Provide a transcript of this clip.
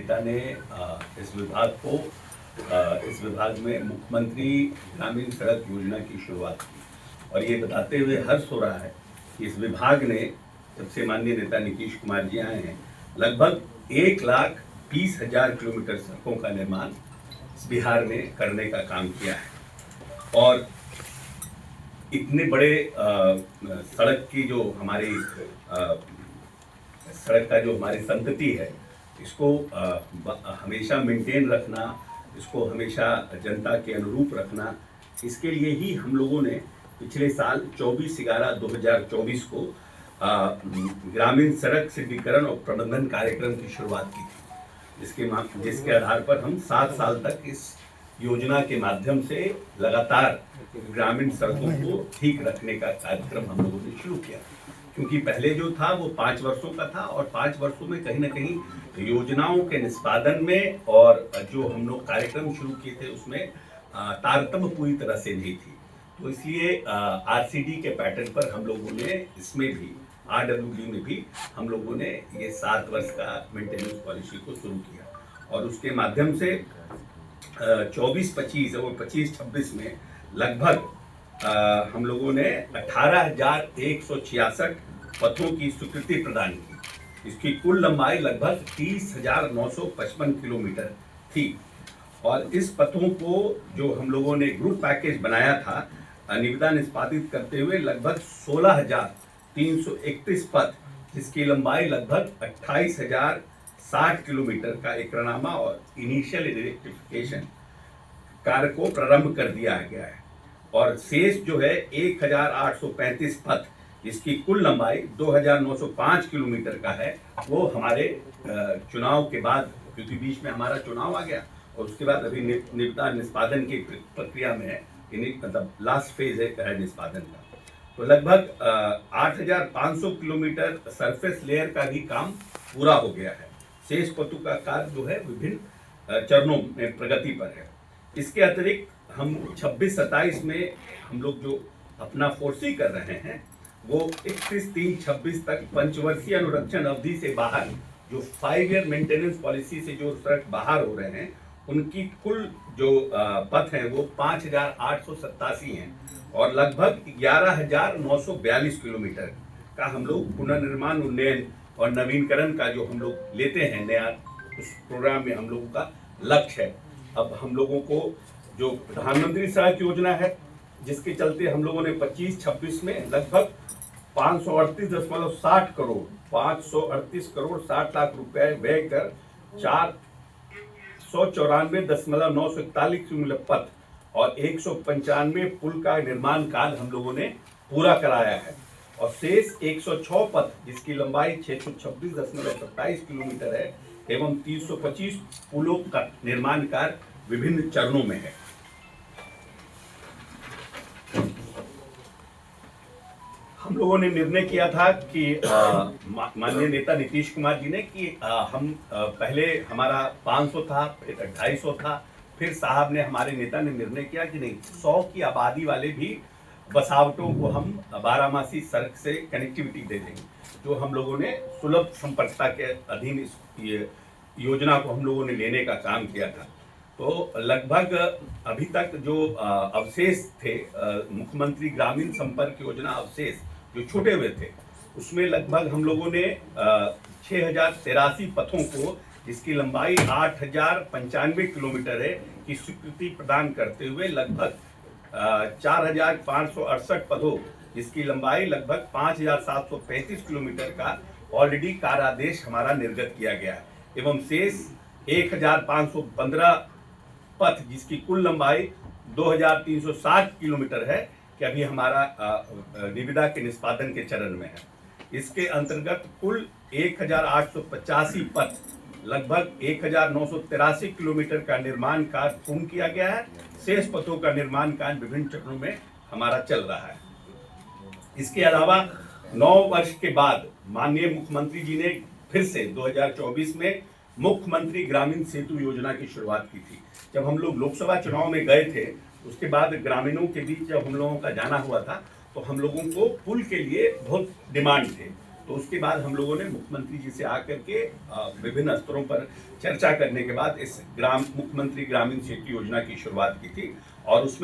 नेता ने इस विभाग को इस विभाग में मुख्यमंत्री ग्रामीण सड़क योजना की शुरुआत की और ये बताते हुए हर्ष हो रहा है कि इस विभाग ने, जब से माननीय नेता नीतीश कुमार जी आए हैं, लगभग 1,20,000 किलोमीटर सड़कों का निर्माण बिहार में करने का काम किया है। और इतने बड़े सड़क की जो हमारी सड़क का जो हमारी संतति है, इसको हमेशा मेंटेन रखना, इसको हमेशा जनता के अनुरूप रखना, इसके लिए ही हम लोगों ने पिछले साल 24/11/2024 को ग्रामीण सड़क सिद्धिकरण और प्रबंधन कार्यक्रम की शुरुआत की थी, जिसके आधार पर हम 7 साल तक इस योजना के माध्यम से लगातार ग्रामीण सड़कों को ठीक रखने का कार्यक्रम हम लोगों ने शुरू किया। क्योंकि पहले जो था वो 5 वर्षों का था और 5 वर्षों में कहीं ना कहीं योजनाओं के निष्पादन में और जो हम लोग कार्यक्रम शुरू किए थे उसमें तारतम्य पूरी तरह से नहीं थी। तो इसलिए आरसीडी के पैटर्न पर हम लोगों ने इसमें भी आरडब्ल्यूडी में भी हम लोगों ने ये 7 वर्ष का मेंटेनेंस पॉलिसी को शुरू किया और उसके माध्यम से 24-25 और 25-26 में लगभग हम लोगों ने 18,166 पथों की स्वीकृति प्रदान की। इसकी कुल लंबाई लगभग 30,955 किलोमीटर थी और इस पथों को जो हम लोगों ने ग्रुप पैकेज बनाया था, निविदा निष्पादित करते हुए लगभग 16,331 पथ, जिसकी लंबाई लगभग 28,060 किलोमीटर का एकरनामा और इनिशियल इलेक्ट्रिफिकेशन कार्य को प्रारंभ कर दिया गया है। और शेष जो है 1,835 पथ, जिसकी कुल लंबाई 2,905 किलोमीटर का है, वो हमारे चुनाव के बाद, क्योंकि बीच में हमारा चुनाव आ गया और उसके बाद अभी निविदा निष्पादन की प्रक्रिया में है, मतलब लास्ट फेज है निष्पादन का। तो लगभग 8,500 किलोमीटर सरफेस लेयर का भी काम पूरा हो गया है। शेष पथों का कार्य जो है विभिन्न चरणों में प्रगति पर है। इसके अतिरिक्त हम 26-27 में हम लोग जो अपना फोर्सी कर रहे हैं वो 31/3/26 तक पंचवर्षीय अनुरक्षण अवधि से बाहर जो 5 ईयर मेंटेनेंस पॉलिसी से जो सड़क बाहर हो रहे हैं, उनकी कुल जो पथ हैं वो 5,887 हैं और लगभग 11,942 किलोमीटर का हम लोग पुनर्निर्माण, उन्नयन और नवीनीकरण का जो हम लोग लेते हैं नया, उस प्रोग्राम में हम लोगों का लक्ष्य है। अब हम लोगों को जो प्रधानमंत्री सड़क योजना है, जिसके चलते हम लोगों ने 25-26 में लगभग 538.60 करोड़ 60 लाख रुपए व्यय कर 494.941 किलोमीटर पथ और 195 पुल का निर्माण कार्य हम लोगों ने पूरा कराया है और शेष 106 पथ, जिसकी लंबाई 626.27 किलोमीटर है एवं 325 पुलों का निर्माण कार्य विभिन्न चरणों में है। हम लोगों ने निर्णय किया था कि माननीय नेता नीतीश कुमार जी ने कि हम पहले हमारा 500 था, फिर 250 था, फिर साहब ने, हमारे नेता ने निर्णय किया कि नहीं, 100 की आबादी वाले भी बसावटों को हम 12मासी सड़क से कनेक्टिविटी दे देंगे, जो हम लोगों ने सुलभ संपर्कता के अधीन इस योजना को हम लोगों ने लेने का काम किया था। तो लगभग अभी तक जो अवशेष थे, मुख्यमंत्री ग्रामीण संपर्क योजना अवशेष जो छूटे हुए थे, उसमें लगभग हम लोगों ने 6,083 पथों को, जिसकी लंबाई 8,095 किलोमीटर है, की स्वीकृति प्रदान करते हुए लगभग 4,568 पथों, जिसकी लंबाई लगभग 5,735 किलोमीटर का ऑलरेडी कार्यादेश हमारा निर्गत किया गया है एवं शेष 1,515 पथ, जिसकी कुल लंबाई 2,360 किलोमीटर है, कि अभी हमारा निविदा के निष्पादन के चरण में है। इसके अंतर्गत कुल 1,885 पथ, लगभग 1,983 किलोमीटर का निर्माण कार्य पूर्ण किया गया है। शेष पथों का निर्माण कार्य विभिन्न चरणों में हमारा चल रहा है। इसके अलावा 9 वर्ष के बाद माननीय मुख्यमंत्री जी ने फिर से 2024 में मुख्यमंत्री ग्रामीण सेतु योजना की शुरुआत की थी। जब हम लोग लोकसभा चुनाव में गए थे, उसके बाद ग्रामीणों के बीच जब हम लोगों का जाना हुआ था, तो हम लोगों को पुल के लिए बहुत डिमांड थे। तो उसके बाद हम लोगों ने मुख्यमंत्री जी से आकर के विभिन्न स्तरों पर चर्चा करने के बाद इस मुख्यमंत्री ग्रामीण सेतु योजना की शुरुआत की थी और उसमें